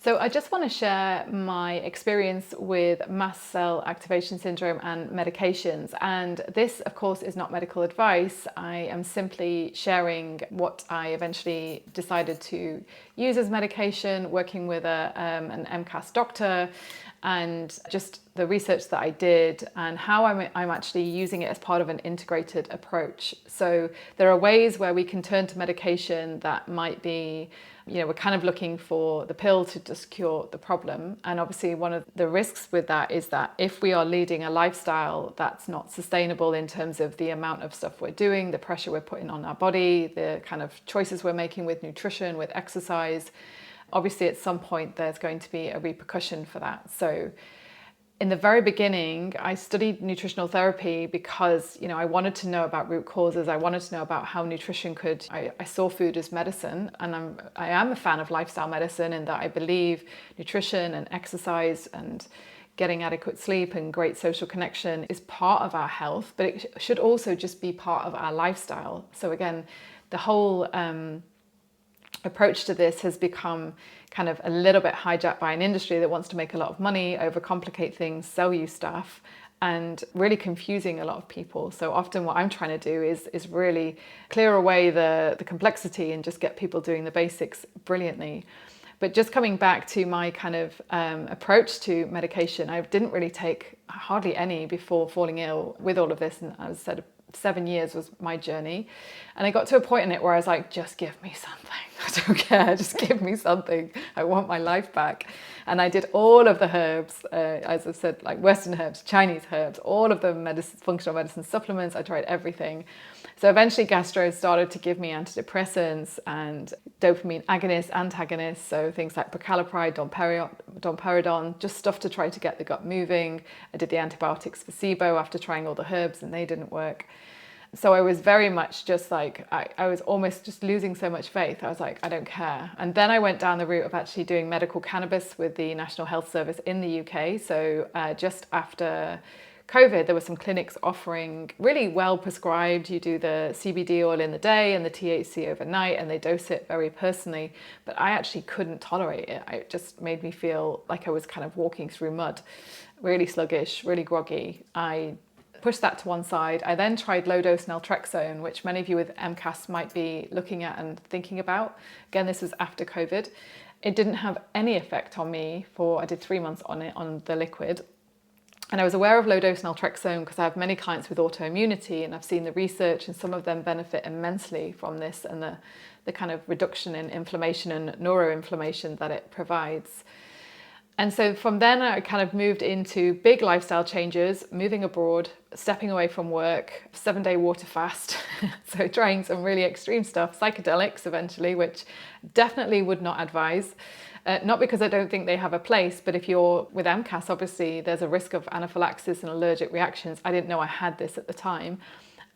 So I just want to share my experience with Mast Cell Activation Syndrome and medications. And this, of course, is not medical advice. I am simply sharing what I eventually decided to use as medication, working with an MCAS doctor, and just the research that I did and how I'm actually using it as part of an integrated approach. So there are ways where we can turn to medication that might be, we're kind of looking for the pill to just cure the problem. And obviously one of the risks with that is that if we are leading a lifestyle that's not sustainable in terms of the amount of stuff we're doing, the pressure we're putting on our body, the kind of choices we're making with nutrition, with exercise, obviously at some point there's going to be a repercussion for that. So in the very beginning, I studied nutritional therapy because, I wanted to know about root causes. I wanted to know about how nutrition could, I saw food as medicine, and I am a fan of lifestyle medicine in that I believe nutrition and exercise and getting adequate sleep and great social connection is part of our health, but it should also just be part of our lifestyle. So again, the whole approach to this has become kind of a little bit hijacked by an industry that wants to make a lot of money, overcomplicate things, sell you stuff, and really confusing a lot of people. So often what I'm trying to do is really clear away the complexity and just get people doing the basics brilliantly. But just coming back to my kind of approach to medication, I didn't really take hardly any before falling ill with all of this. And as I said, 7 years was my journey. And I got to a point in it where I was like, just give me something. I don't care, just give me something. I want my life back. And I did all of the herbs, as I said, like Western herbs, Chinese herbs, all of the functional medicine supplements. I tried everything. So eventually gastro started to give me antidepressants and dopamine agonists, antagonists. So things like prucalopride, domperidone, just stuff to try to get the gut moving. I did the antibiotics for SIBO after trying all the herbs and they didn't work. So I was very much just like, I was almost just losing so much faith. I was like, I don't care. And then I went down the route of actually doing medical cannabis with the National Health Service in the UK. So just after COVID, there were some clinics offering really well prescribed. You do the CBD oil in the day and the THC overnight, and they dose it very personally. But I actually couldn't tolerate it. It just made me feel like I was kind of walking through mud, really sluggish, really groggy. I pushed that to one side. I then tried low-dose naltrexone, which many of you with MCAS might be looking at and thinking about. Again, this was after COVID. It didn't have any effect on me I did 3 months on it, on the liquid. And I was aware of low-dose naltrexone because I have many clients with autoimmunity and I've seen the research and some of them benefit immensely from this and the kind of reduction in inflammation and neuroinflammation that it provides. And so from then I kind of moved into big lifestyle changes, moving abroad, stepping away from work, 7-day water fast. So trying some really extreme stuff, psychedelics eventually, which definitely would not advise. Not because I don't think they have a place, but if you're with MCAS, obviously there's a risk of anaphylaxis and allergic reactions. I didn't know I had this at the time.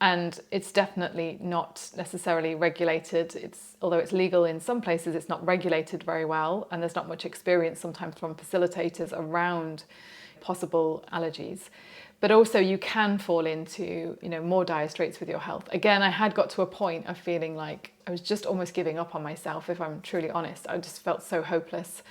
And it's definitely not necessarily regulated. Although it's legal in some places, it's not regulated very well. And there's not much experience sometimes from facilitators around possible allergies. But also you can fall into, more dire straits with your health. Again, I had got to a point of feeling like I was just almost giving up on myself, if I'm truly honest. I just felt so hopeless.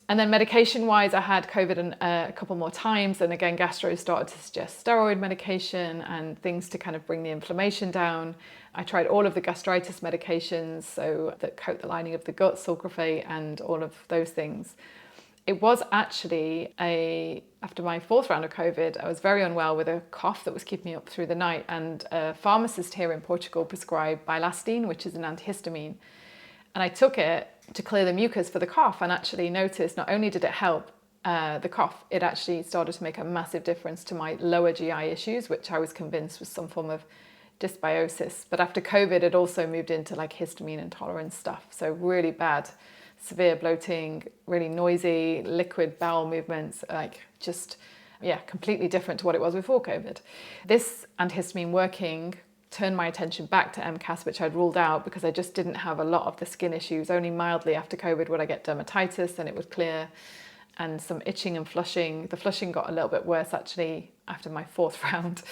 And then medication-wise, I had COVID a couple more times. And again, gastro started to suggest steroid medication and things to kind of bring the inflammation down. I tried all of the gastritis medications, so that coat the lining of the gut, sulcrafate, and all of those things. It was actually after my 4th round of COVID, I was very unwell with a cough that was keeping me up through the night. And a pharmacist here in Portugal prescribed bilastine, which is an antihistamine. And I took it to clear the mucus for the cough and actually noticed not only did it help the cough, it actually started to make a massive difference to my lower GI issues, which I was convinced was some form of dysbiosis. But after COVID, it also moved into like histamine intolerance stuff. So really bad, severe bloating, really noisy, liquid bowel movements, completely different to what it was before COVID. This antihistamine working turned my attention back to MCAS, which I'd ruled out because I just didn't have a lot of the skin issues. Only mildly after COVID would I get dermatitis and it would clear. and some itching and flushing. The flushing got a little bit worse actually after my 4th round.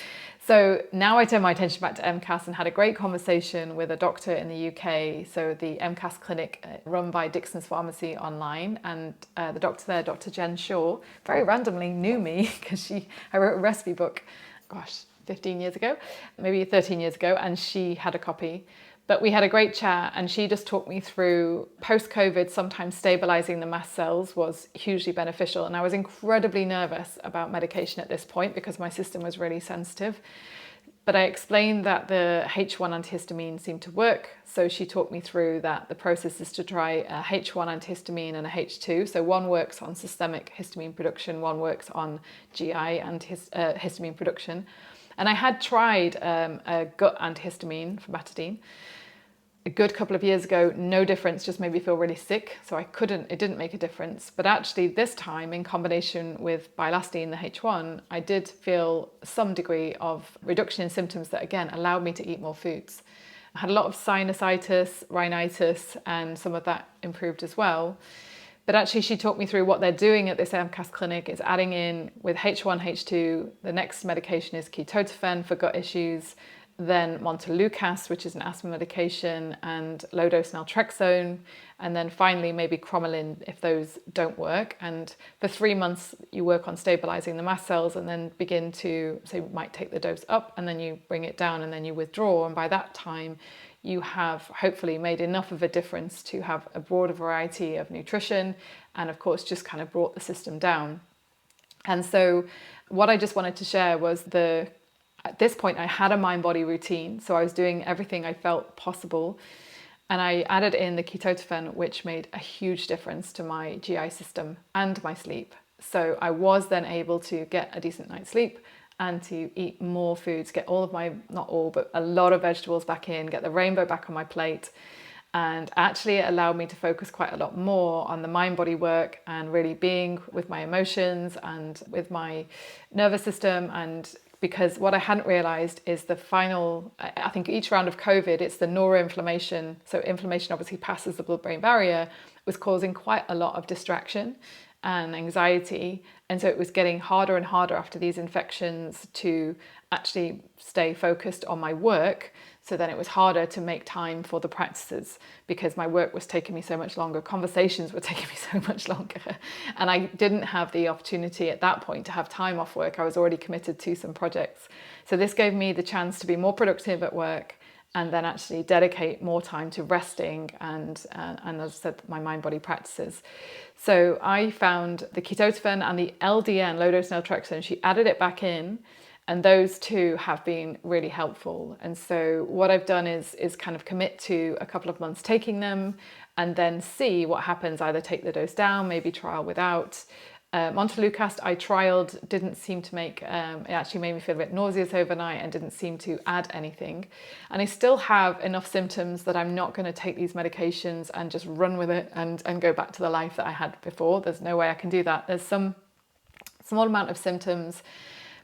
So now I turn my attention back to MCAS and had a great conversation with a doctor in the UK. So the MCAS clinic run by Dixon's Pharmacy online, and the doctor there, Dr. Jen Shaw, very randomly knew me because I wrote a recipe book, 15 years ago, maybe 13 years ago, and she had a copy. But we had a great chat, and she just talked me through post-COVID, sometimes stabilizing the mast cells was hugely beneficial. And I was incredibly nervous about medication at this point because my system was really sensitive. But I explained that the H1 antihistamine seemed to work. So she talked me through that the process is to try a H1 antihistamine and a H2. So one works on systemic histamine production, one works on GI histamine production. And I had tried a gut antihistamine, famotidine, a good couple of years ago. No difference, just made me feel really sick. So it didn't make a difference. But actually this time, in combination with bilastine, the H1, I did feel some degree of reduction in symptoms that again allowed me to eat more foods. I had a lot of sinusitis, rhinitis, and some of that improved as well. But actually she talked me through what they're doing at this MCAS clinic is adding in with H1, H2, the next medication is Ketotifen for gut issues, then Montelukast, which is an asthma medication, and low-dose Naltrexone, and then finally maybe cromolyn if those don't work. And for 3 months you work on stabilizing the mast cells and then begin to, so you might take the dose up and then you bring it down and then you withdraw. And by that time you have hopefully made enough of a difference to have a broader variety of nutrition and of course just kind of brought the system down. And so what I just wanted to share was at this point I had a mind-body routine, so I was doing everything I felt possible, and I added in the Ketotifen, which made a huge difference to my GI system and my sleep. So I was then able to get a decent night's sleep and to eat more foods, get all of my, not all, but a lot of vegetables back in, get the rainbow back on my plate. And actually it allowed me to focus quite a lot more on the mind-body work and really being with my emotions and with my nervous system. And because what I hadn't realized is I think each round of COVID, it's the neuroinflammation. So inflammation obviously passes the blood-brain barrier, was causing quite a lot of distraction and anxiety. And so it was getting harder and harder after these infections to actually stay focused on my work. So then it was harder to make time for the practices because my work was taking me so much longer. Conversations were taking me so much longer. And I didn't have the opportunity at that point to have time off work. I was already committed to some projects. So this gave me the chance to be more productive at work and then actually dedicate more time to resting and as I said, my mind-body practices. So I found the Ketotifen and the LDN, low-dose Naltrexone, she added it back in, and those two have been really helpful. And so what I've done is kind of commit to a couple of months taking them and then see what happens, either take the dose down, maybe trial without. Montelukast I trialed, didn't seem to make, it actually made me feel a bit nauseous overnight and didn't seem to add anything. And I still have enough symptoms that I'm not going to take these medications and just run with it and go back to the life that I had before. There's no way I can do that. There's some small amount of symptoms,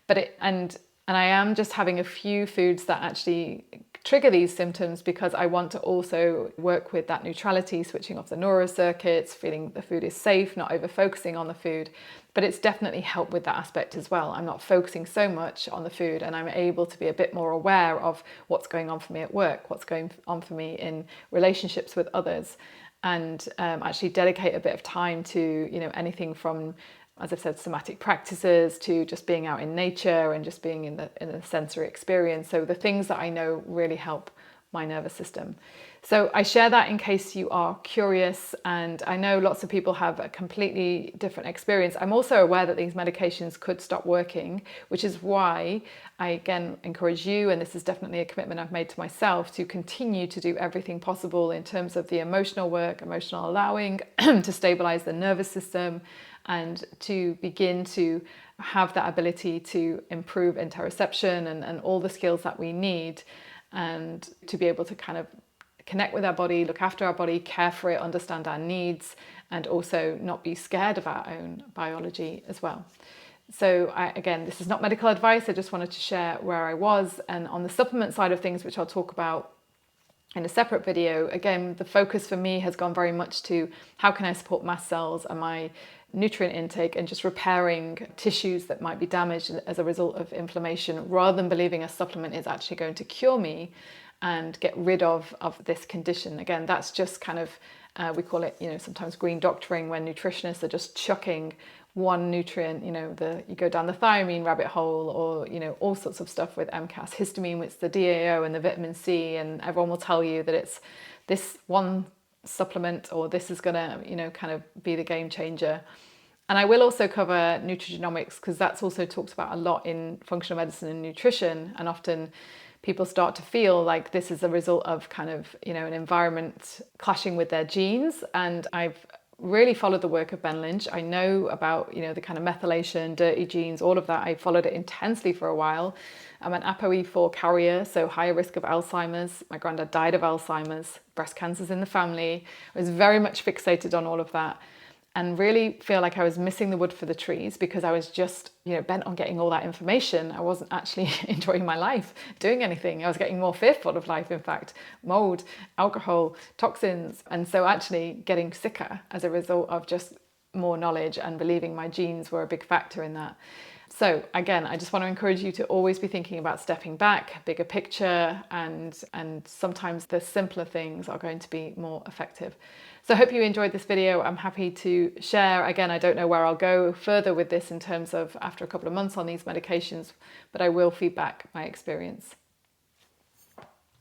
but and I am just having a few foods that actually trigger these symptoms because I want to also work with that neutrality, switching off the neurocircuits, feeling the food is safe, not over focusing on the food. But it's definitely helped with that aspect as well. I'm not focusing so much on the food and I'm able to be a bit more aware of what's going on for me at work, what's going on for me in relationships with others, and actually dedicate a bit of time to, anything from, as I've said, somatic practices to just being out in nature and just being in the sensory experience. So the things that I know really help my nervous system. So I share that in case you are curious, and I know lots of people have a completely different experience. I'm also aware that these medications could stop working, which is why I again encourage you, and this is definitely a commitment I've made to myself, to continue to do everything possible in terms of the emotional work, emotional allowing to stabilize the nervous system, and to begin to have that ability to improve interoception and all the skills that we need, and to be able to kind of connect with our body, look after our body, care for it, understand our needs, and also not be scared of our own biology as well. So again, this is not medical advice. I just wanted to share where I was. And on the supplement side of things, which I'll talk about in a separate video. Again, the focus for me has gone very much to how can I support mast cells and my nutrient intake and just repairing tissues that might be damaged as a result of inflammation, rather than believing a supplement is actually going to cure me and get rid of this condition. Again, that's just kind of, we call it, sometimes green doctoring, when nutritionists are just chucking one nutrient, you go down the thiamine rabbit hole, or, all sorts of stuff with MCAS, histamine, which is the DAO, and the vitamin C, and everyone will tell you that it's this one supplement, or this is gonna, kind of be the game changer. And I will also cover nutrigenomics, because that's also talked about a lot in functional medicine and nutrition, and often people start to feel like this is a result of kind of, an environment clashing with their genes. And I've really followed the work of Ben Lynch. I know about, the kind of methylation, dirty genes, all of that. I followed it intensely for a while. I'm an ApoE4 carrier, so higher risk of Alzheimer's. My granddad died of Alzheimer's, breast cancer's in the family. I was very much fixated on all of that, and really feel like I was missing the wood for the trees, because I was just, bent on getting all that information. I wasn't actually enjoying my life, doing anything. I was getting more fearful of life, in fact, mold, alcohol, toxins. And so actually getting sicker as a result of just more knowledge and believing my genes were a big factor in that. So again, I just want to encourage you to always be thinking about stepping back, bigger picture, and sometimes the simpler things are going to be more effective. So I hope you enjoyed this video. I'm happy to share. Again, I don't know where I'll go further with this in terms of after a couple of months on these medications, but I will feed back my experience.